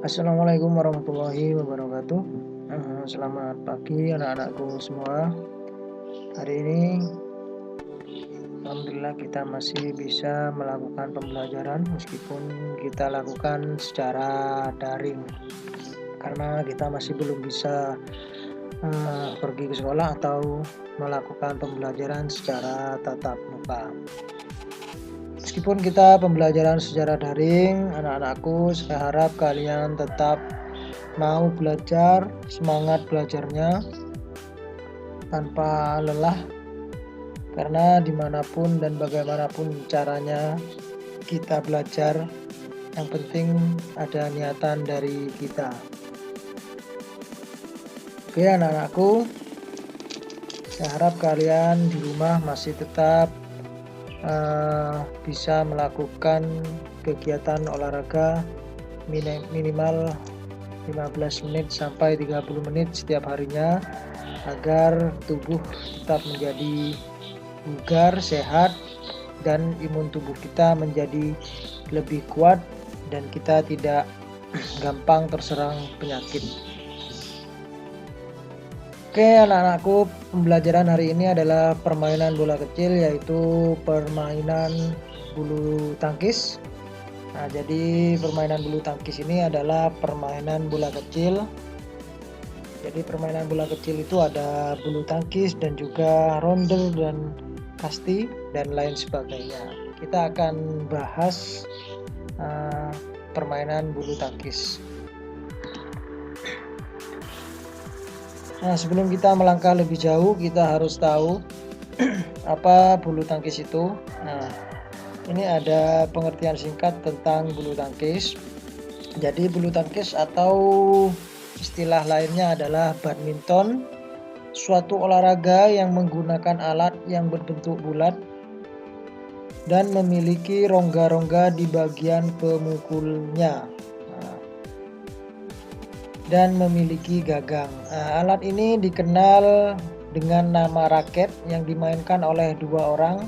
Assalamualaikum warahmatullahi wabarakatuh. Selamat pagi anak-anakku semua. Hari ini alhamdulillah kita masih bisa melakukan pembelajaran meskipun kita lakukan secara daring karena kita masih belum bisa pergi ke sekolah atau melakukan pembelajaran secara tatap muka. Meskipun kita pembelajaran secara daring, anak-anakku, saya harap kalian tetap mau belajar, semangat belajarnya tanpa lelah, karena dimanapun dan bagaimanapun caranya kita belajar, yang penting ada niatan dari kita. Oke anak-anakku, saya harap kalian di rumah masih tetap bisa melakukan kegiatan olahraga minimal 15 menit sampai 30 menit setiap harinya agar tubuh tetap menjadi bugar, sehat, dan imun tubuh kita menjadi lebih kuat dan kita tidak gampang terserang penyakit. Oke anak-anakku, pembelajaran hari ini adalah permainan bola kecil, yaitu permainan bulu tangkis. Nah, jadi permainan bulu tangkis ini adalah permainan bola kecil. Jadi permainan bola kecil itu ada bulu tangkis dan juga ronde dan kasti dan lain sebagainya. Kita akan bahas permainan bulu tangkis. Nah, sebelum kita melangkah lebih jauh, kita harus tahu apa bulu tangkis itu. Nah, ini ada pengertian singkat tentang bulu tangkis. Jadi bulu tangkis atau istilah lainnya adalah badminton, suatu olahraga yang menggunakan alat yang berbentuk bulat dan memiliki rongga-rongga di bagian pemukulnya dan memiliki gagang. Alat ini dikenal dengan nama raket yang dimainkan oleh dua orang,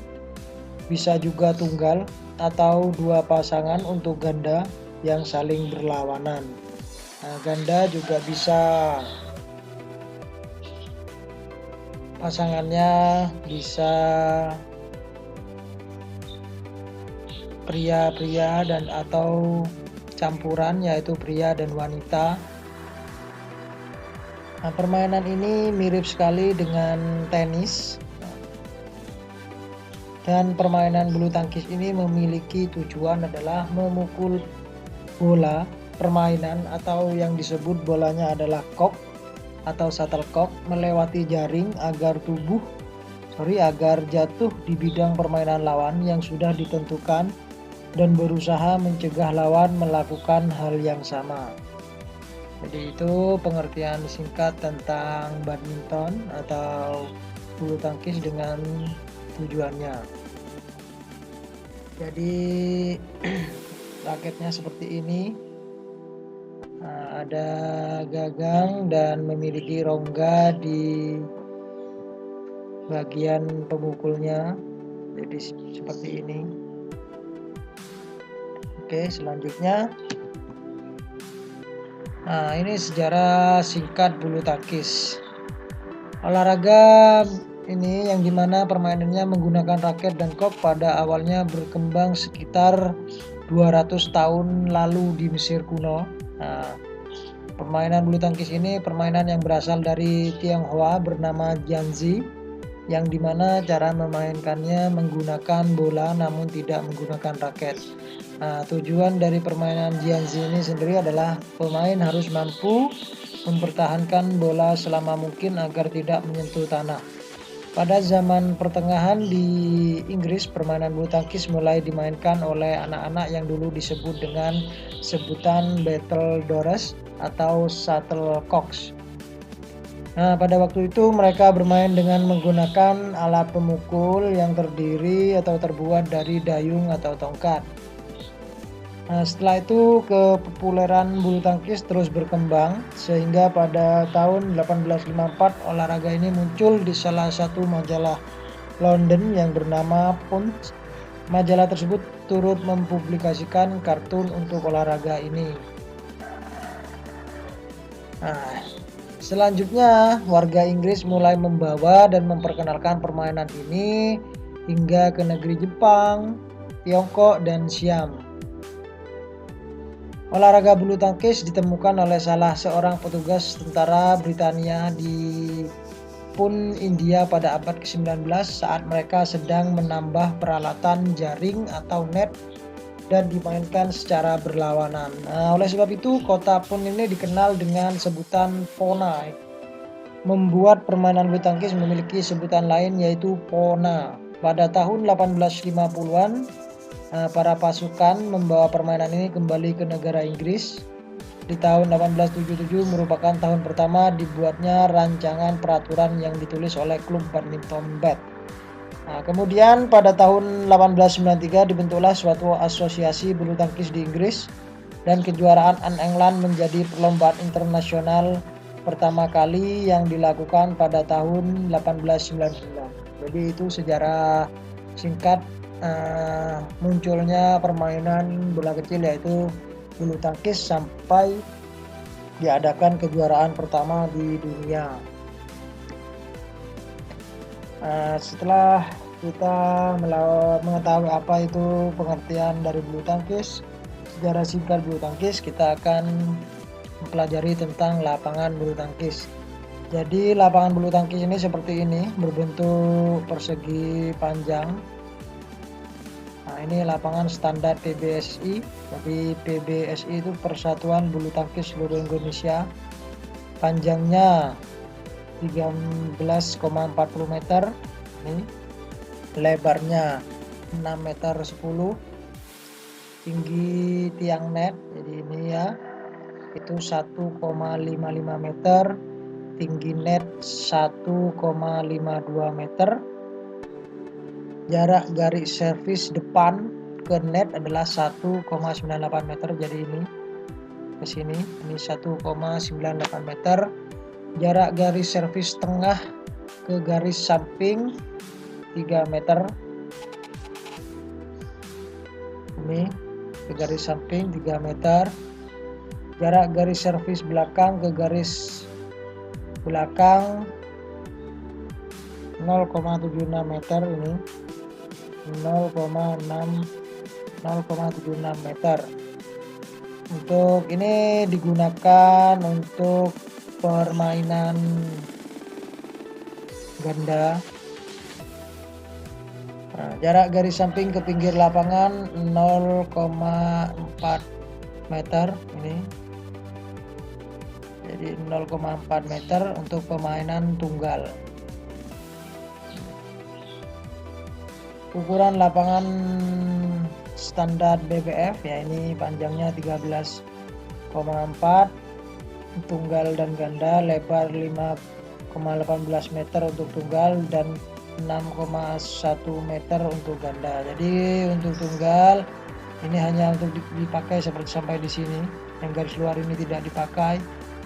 bisa juga tunggal atau dua pasangan untuk ganda yang saling berlawanan. Ganda juga bisa pasangannya bisa pria-pria dan atau campuran, yaitu pria dan wanita. Nah, permainan ini mirip sekali dengan tenis, dan permainan bulu tangkis ini memiliki tujuan adalah memukul bola permainan atau yang disebut bolanya adalah kok atau shuttlecock melewati jaring agar jatuh di bidang permainan lawan yang sudah ditentukan dan berusaha mencegah lawan melakukan hal yang sama. Jadi itu pengertian singkat tentang badminton atau bulu tangkis dengan tujuannya. Jadi raketnya seperti ini, ada gagang dan memiliki rongga di bagian pemukulnya, jadi seperti ini. Oke, selanjutnya, nah ini sejarah singkat bulu tangkis. Olahraga ini yang dimana permainannya menggunakan raket dan kok pada awalnya berkembang sekitar 200 tahun lalu di Mesir kuno. Nah, permainan bulu tangkis ini permainan yang berasal dari Tionghoa bernama jiangzi, yang dimana cara memainkannya menggunakan bola namun tidak menggunakan raket. Nah, tujuan dari permainan jiangzi ini sendiri adalah pemain harus mampu mempertahankan bola selama mungkin agar tidak menyentuh tanah. Pada zaman pertengahan di Inggris, permainan bulu tangkis mulai dimainkan oleh anak-anak yang dulu disebut dengan sebutan battledores atau shuttlecocks. Nah, pada waktu itu mereka bermain dengan menggunakan alat pemukul yang terdiri atau terbuat dari dayung atau tongkat. Nah, setelah itu kepopuleran bulu tangkis terus berkembang sehingga pada tahun 1854 olahraga ini muncul di salah satu majalah London yang bernama Punch. Majalah tersebut turut mempublikasikan kartun untuk olahraga ini. Nah, selanjutnya warga Inggris mulai membawa dan memperkenalkan permainan ini hingga ke negeri Jepang, Tiongkok, dan Siam. Olahraga bulu tangkis ditemukan oleh salah seorang petugas tentara Britania di Pun, India pada abad ke-19 saat mereka sedang menambah peralatan jaring atau net dan dimainkan secara berlawanan. Nah, oleh sebab itu kota Pun ini dikenal dengan sebutan Pona. Membuat permainan bulu tangkis memiliki sebutan lain yaitu Pona. Pada tahun 1850-an, para pasukan membawa permainan ini kembali ke negara Inggris. Di tahun 1877 merupakan tahun pertama dibuatnya rancangan peraturan yang ditulis oleh klub badminton Bath. Nah, kemudian pada tahun 1893 dibentuklah suatu asosiasi bulu tangkis di Inggris dan kejuaraan England menjadi perlombaan internasional pertama kali yang dilakukan pada tahun 1899. Jadi itu sejarah singkat munculnya permainan bola kecil yaitu bulu tangkis sampai diadakan kejuaraan pertama di dunia. Setelah kita mengetahui apa itu pengertian dari bulu tangkis, sejarah singkat bulu tangkis, kita akan mempelajari tentang lapangan bulu tangkis. Jadi lapangan bulu tangkis ini seperti ini, berbentuk persegi panjang. Nah, ini lapangan standar PBSI. Jadi PBSI itu Persatuan Bulu Tangkis Seluruh Indonesia. Panjangnya 13,40 meter. Ini lebarnya 6,10 meter. Tinggi tiang net, jadi ini ya, itu 1,55 meter. Tinggi net 1,52 meter. Jarak garis servis depan ke net adalah 1,98 meter. Jadi ini ke sini, ini 1,98 meter. Jarak garis servis tengah ke garis samping 3 meter. Ini ke garis samping 3 meter. Jarak garis servis belakang ke garis belakang 0,76 meter. Ini 0,76 meter. Untuk ini digunakan untuk permainan ganda. Nah, jarak garis samping ke pinggir lapangan 0,4 meter ini. Jadi 0,4 meter untuk permainan tunggal. Ukuran lapangan standar BBF ya, ini panjangnya 13,4 tunggal dan ganda, lebar 5,18 meter untuk tunggal dan 6,1 meter untuk ganda. Jadi untuk tunggal ini hanya untuk dipakai seperti sampai di sini, yang garis luar ini tidak dipakai,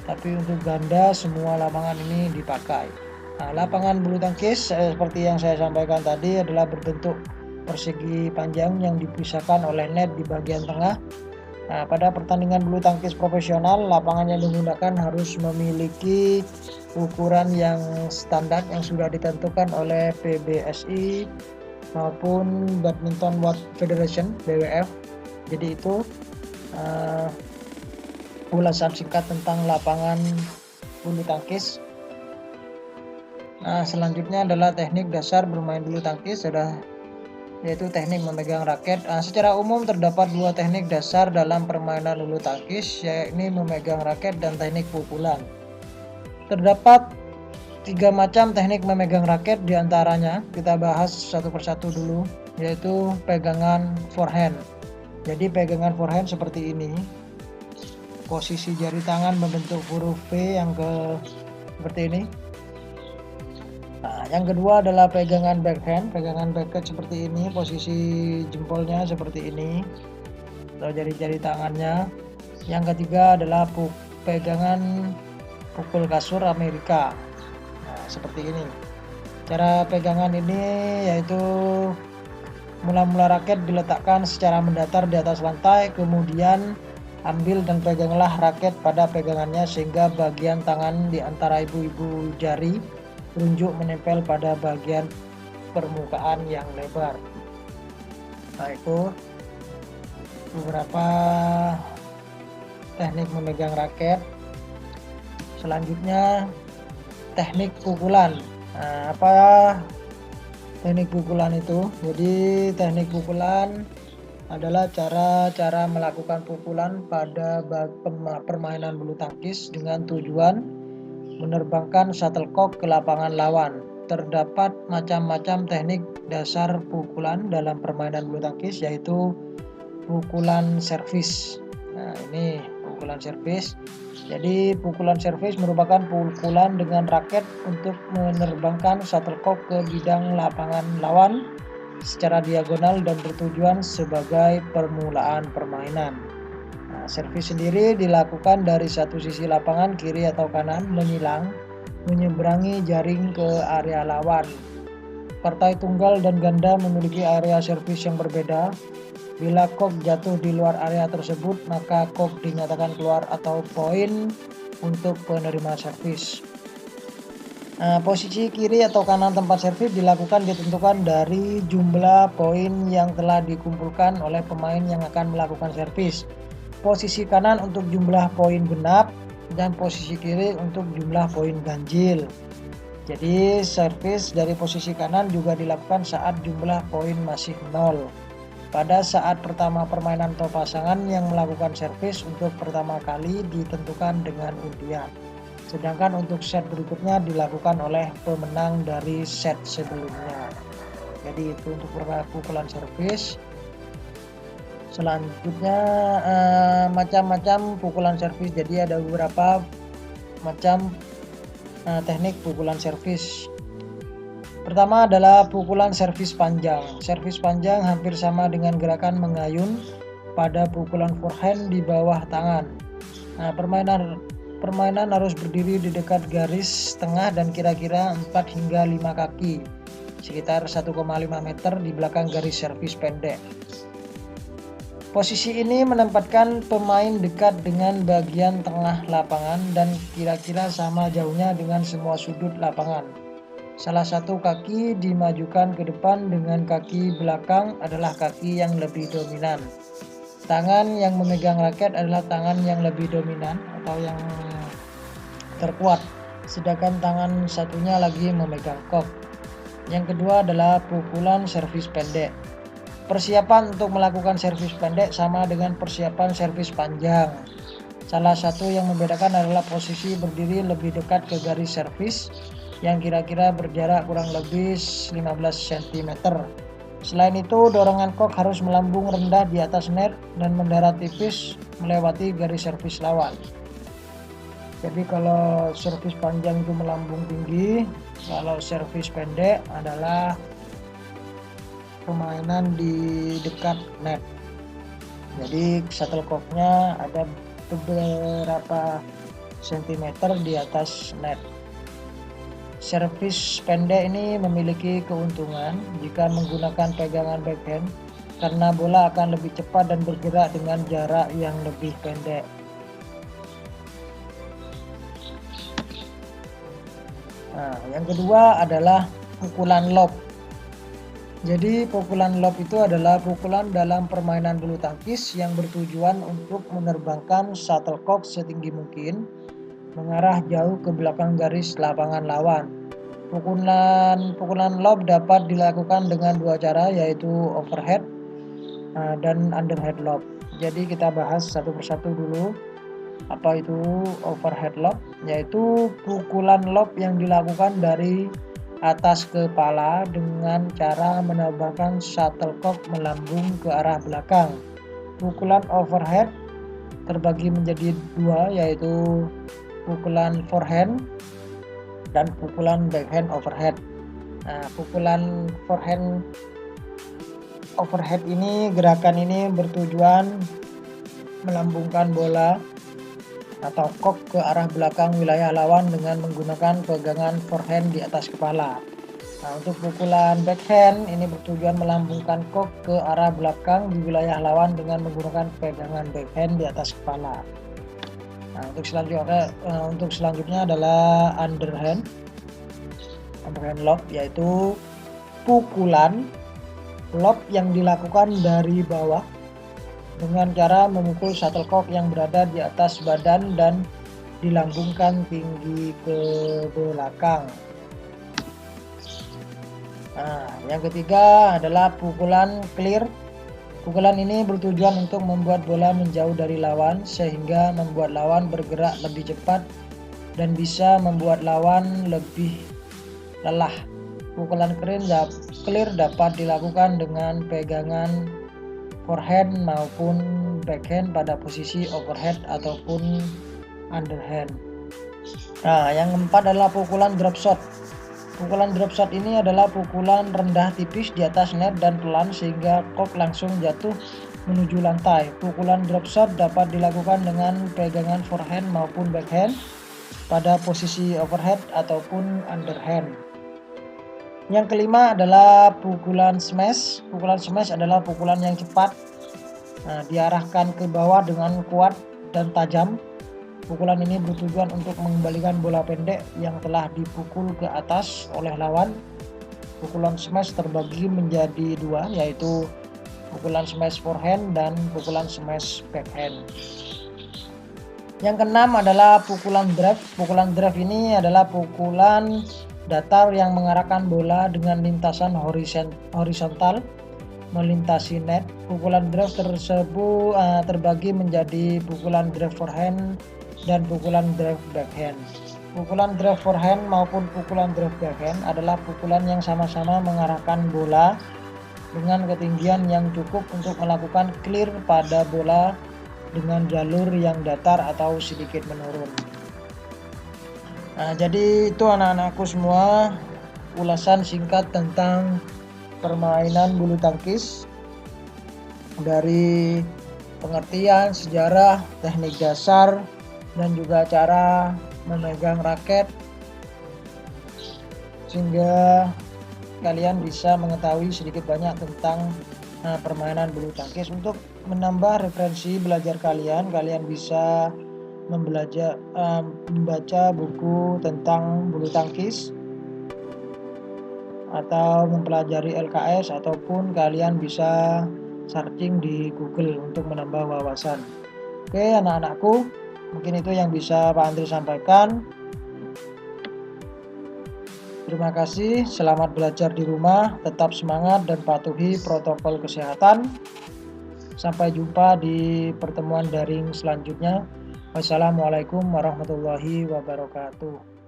tapi untuk ganda semua lapangan ini dipakai. Nah, lapangan bulu tangkis seperti yang saya sampaikan tadi adalah berbentuk persegi panjang yang dipisahkan oleh net di bagian tengah. Nah, pada pertandingan bulu tangkis profesional, lapangan yang digunakan harus memiliki ukuran yang standar yang sudah ditentukan oleh PBSI maupun Badminton World Federation (BWF). Jadi itu ulasan singkat tentang lapangan bulu tangkis. Nah, selanjutnya adalah teknik dasar bermain bulu tangkis, yaitu teknik memegang raket. Nah, secara umum terdapat dua teknik dasar dalam permainan bulu tangkis, yakni memegang raket dan teknik pukulan. Terdapat 3 macam teknik memegang raket, diantaranya kita bahas satu persatu dulu, yaitu pegangan forehand. Jadi pegangan forehand seperti ini, posisi jari tangan membentuk huruf V yang seperti ini. Nah, yang kedua adalah pegangan backhand. Pegangan backhand seperti ini, posisi jempolnya seperti ini atau jari-jari tangannya. Yang ketiga adalah pegangan pukul kasur Amerika. Nah, seperti ini. Cara pegangan ini yaitu mula-mula raket diletakkan secara mendatar di atas lantai, kemudian Ambil dan peganglah raket pada pegangannya sehingga bagian tangan di antara ibu-ibu jari telunjuk menempel pada bagian permukaan yang lebar. Nah, itu beberapa teknik memegang raket. Selanjutnya teknik pukulan. Nah, apa teknik pukulan itu? Jadi teknik pukulan adalah cara melakukan pukulan pada permainan bulu tangkis dengan tujuan menerbangkan shuttlecock ke lapangan lawan. Terdapat macam-macam teknik dasar pukulan dalam permainan bulu tangkis, yaitu pukulan servis. Nah, ini pukulan servis. Jadi pukulan servis merupakan pukulan dengan raket untuk menerbangkan shuttlecock ke bidang lapangan lawan secara diagonal dan bertujuan sebagai permulaan permainan. Nah, servis sendiri dilakukan dari satu sisi lapangan kiri atau kanan menyeberangi jaring ke area lawan. Partai tunggal dan ganda memiliki area servis yang berbeda. Bila kok jatuh di luar area tersebut, maka kok dinyatakan keluar atau poin untuk penerima servis. Nah, posisi kiri atau kanan tempat servis ditentukan dari jumlah poin yang telah dikumpulkan oleh pemain yang akan melakukan servis. Posisi kanan untuk jumlah poin genap dan posisi kiri untuk jumlah poin ganjil. Jadi servis dari posisi kanan juga dilakukan saat jumlah poin masih 0. Pada saat pertama permainan atau pasangan yang melakukan servis untuk pertama kali ditentukan dengan undian. Sedangkan untuk set berikutnya dilakukan oleh pemenang dari set sebelumnya. Jadi itu untuk pukulan servis. Selanjutnya macam-macam pukulan servis. Jadi ada beberapa macam teknik pukulan servis. Pertama adalah pukulan servis panjang. Servis panjang hampir sama dengan gerakan mengayun pada pukulan forehand di bawah tangan. Nah, permainan harus berdiri di dekat garis tengah dan kira-kira 4 hingga 5 kaki, sekitar 1,5 meter di belakang garis servis pendek. Posisi ini menempatkan pemain dekat dengan bagian tengah lapangan dan kira-kira sama jauhnya dengan semua sudut lapangan. Salah satu kaki dimajukan ke depan dengan kaki belakang adalah kaki yang lebih dominan. Tangan yang memegang raket adalah tangan yang lebih dominan atau yang terkuat, sedangkan tangan satunya lagi memegang kok. Yang kedua adalah pukulan servis pendek. Persiapan untuk melakukan servis pendek sama dengan persiapan servis panjang. Salah satu yang membedakan adalah posisi berdiri lebih dekat ke garis servis yang kira-kira berjarak kurang lebih 15 cm. Selain itu, dorongan kok harus melambung rendah di atas net dan mendarat tipis melewati garis servis lawan. Jadi kalau servis panjang itu melambung tinggi, kalau servis pendek adalah permainan di dekat net. Jadi shuttlecocknya ada beberapa sentimeter di atas net. Servis pendek ini memiliki keuntungan jika menggunakan pegangan backhand karena bola akan lebih cepat dan bergerak dengan jarak yang lebih pendek. Nah, yang kedua adalah pukulan lob. Jadi pukulan lob itu adalah pukulan dalam permainan bulu tangkis yang bertujuan untuk menerbangkan shuttlecock setinggi mungkin mengarah jauh ke belakang garis lapangan lawan. Pukulan lob dapat dilakukan dengan dua cara, yaitu overhead dan underhead lob. Jadi kita bahas satu persatu dulu. Apa itu overhead lob? Yaitu pukulan lob yang dilakukan dari atas kepala dengan cara menerbangkan shuttlecock melambung ke arah belakang. Pukulan overhead terbagi menjadi dua, yaitu pukulan forehand dan pukulan backhand overhead. Nah, pukulan forehand overhead ini, gerakan ini bertujuan melambungkan bola atau kok ke arah belakang wilayah lawan dengan menggunakan pegangan forehand di atas kepala. Nah, untuk pukulan backhand ini bertujuan melambungkan kok ke arah belakang di wilayah lawan dengan menggunakan pegangan backhand di atas kepala. Nah, untuk selanjutnya adalah underhand lob, yaitu pukulan lob yang dilakukan dari bawah dengan cara memukul shuttlecock yang berada di atas badan dan dilambungkan tinggi ke belakang. Nah, yang ketiga adalah pukulan clear. Pukulan ini bertujuan untuk membuat bola menjauh dari lawan sehingga membuat lawan bergerak lebih cepat dan bisa membuat lawan lebih lelah. Pukulan clear dapat dilakukan dengan pegangan forehand maupun backhand pada posisi overhead ataupun underhand. Nah, yang keempat adalah pukulan drop shot. Pukulan drop shot ini adalah pukulan rendah tipis di atas net dan pelan sehingga kok langsung jatuh menuju lantai. Pukulan drop shot dapat dilakukan dengan pegangan forehand maupun backhand pada posisi overhead ataupun underhand. Yang kelima adalah pukulan smash. Pukulan smash adalah pukulan yang cepat, diarahkan ke bawah dengan kuat dan tajam. Pukulan ini bertujuan untuk mengembalikan bola pendek yang telah dipukul ke atas oleh lawan. Pukulan smash terbagi menjadi dua, yaitu pukulan smash forehand dan pukulan smash backhand. Yang keenam adalah pukulan drive. Pukulan drive ini adalah pukulan datar yang mengarahkan bola dengan lintasan horizontal melintasi net. Pukulan drive tersebut terbagi menjadi pukulan drive forehand dan pukulan drive backhand. Pukulan drive forehand maupun pukulan drive backhand adalah pukulan yang sama-sama mengarahkan bola dengan ketinggian yang cukup untuk melakukan clear pada bola dengan jalur yang datar atau sedikit menurun. Nah, jadi itu anak-anakku semua ulasan singkat tentang permainan bulu tangkis, dari pengertian, sejarah, teknik dasar, dan juga cara memegang raket sehingga kalian bisa mengetahui sedikit banyak tentang permainan bulu tangkis. Untuk menambah referensi belajar kalian bisa membaca buku tentang bulu tangkis atau mempelajari LKS, ataupun kalian bisa searching di Google untuk menambah wawasan. Oke anak-anakku, mungkin itu yang bisa Pak Andri sampaikan. Terima kasih, selamat belajar di rumah, tetap semangat dan patuhi protokol kesehatan. Sampai jumpa di pertemuan daring selanjutnya. Wassalamualaikum warahmatullahi wabarakatuh.